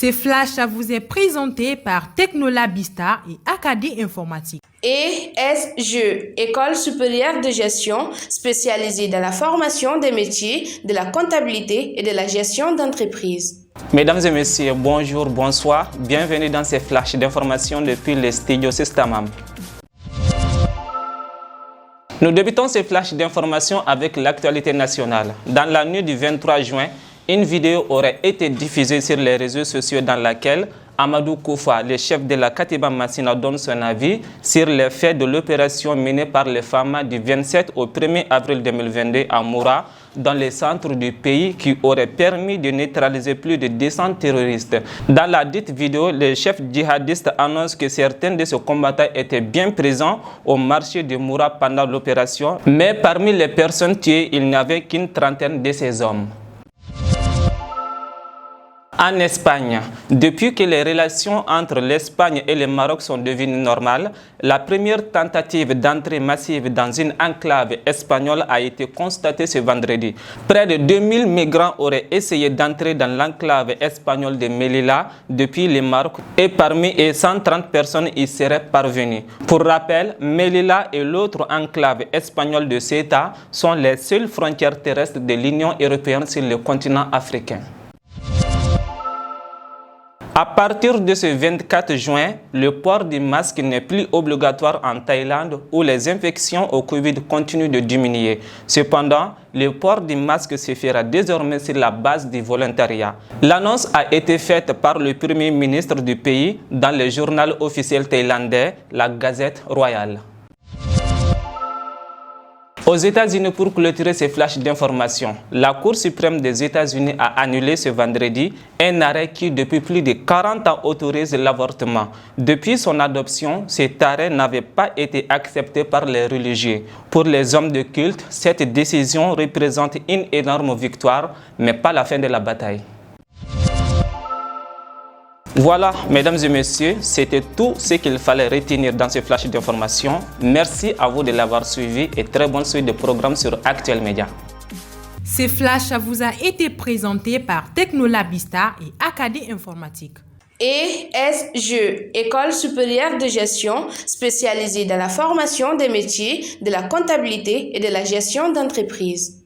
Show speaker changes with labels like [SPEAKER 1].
[SPEAKER 1] Ce flash vous est présenté par Technolabista et Acadie Informatique.
[SPEAKER 2] ESGE, École supérieure de gestion spécialisée dans la formation des métiers de la comptabilité et de la gestion d'entreprise.
[SPEAKER 3] Mesdames et messieurs, bonjour, bonsoir. Bienvenue dans ces flashs d'information depuis les studios Systamam. Nous débutons ces flashs d'information avec l'actualité nationale. Dans la nuit du 23 juin, une vidéo aurait été diffusée sur les réseaux sociaux dans laquelle Amadou Koufa, le chef de la Katiba Massina, donne son avis sur les faits de l'opération menée par les femmes du 27 au 1er avril 2022 à Moura, dans les centres du pays, qui aurait permis de neutraliser plus de 200 terroristes. Dans la dite vidéo, le chef djihadiste annonce que certains de ses combattants étaient bien présents au marché de Moura pendant l'opération, mais parmi les personnes tuées, il n'y avait qu'une trentaine de ces hommes. En Espagne, depuis que les relations entre l'Espagne et le Maroc sont devenues normales, la première tentative d'entrée massive dans une enclave espagnole a été constatée ce vendredi. Près de 2000 migrants auraient essayé d'entrer dans l'enclave espagnole de Melilla depuis le Maroc et parmi eux, 130 personnes y seraient parvenues. Pour rappel, Melilla et l'autre enclave espagnole de Ceuta sont les seules frontières terrestres de l'Union européenne sur le continent africain. À partir de ce 24 juin, le port du masque n'est plus obligatoire en Thaïlande où les infections au Covid continuent de diminuer. Cependant, le port du masque se fera désormais sur la base du volontariat. L'annonce a été faite par le Premier ministre du pays dans le journal officiel thaïlandais, la Gazette Royale. Aux États-Unis, pour clôturer ces flashs d'information, la Cour suprême des États-Unis a annulé ce vendredi un arrêt qui, depuis plus de 40 ans, autorise l'avortement. Depuis son adoption, cet arrêt n'avait pas été accepté par les religieux. Pour les hommes de culte, cette décision représente une énorme victoire, mais pas la fin de la bataille. Voilà, mesdames et messieurs, c'était tout ce qu'il fallait retenir dans ce flash d'information. Merci à vous de l'avoir suivi et très bonne suite de programmes sur Actuel Média.
[SPEAKER 1] Ce flash vous a été présenté par Technolabista et Acadie Informatique.
[SPEAKER 2] ESGE, École supérieure de gestion spécialisée dans la formation des métiers de la comptabilité et de la gestion d'entreprise.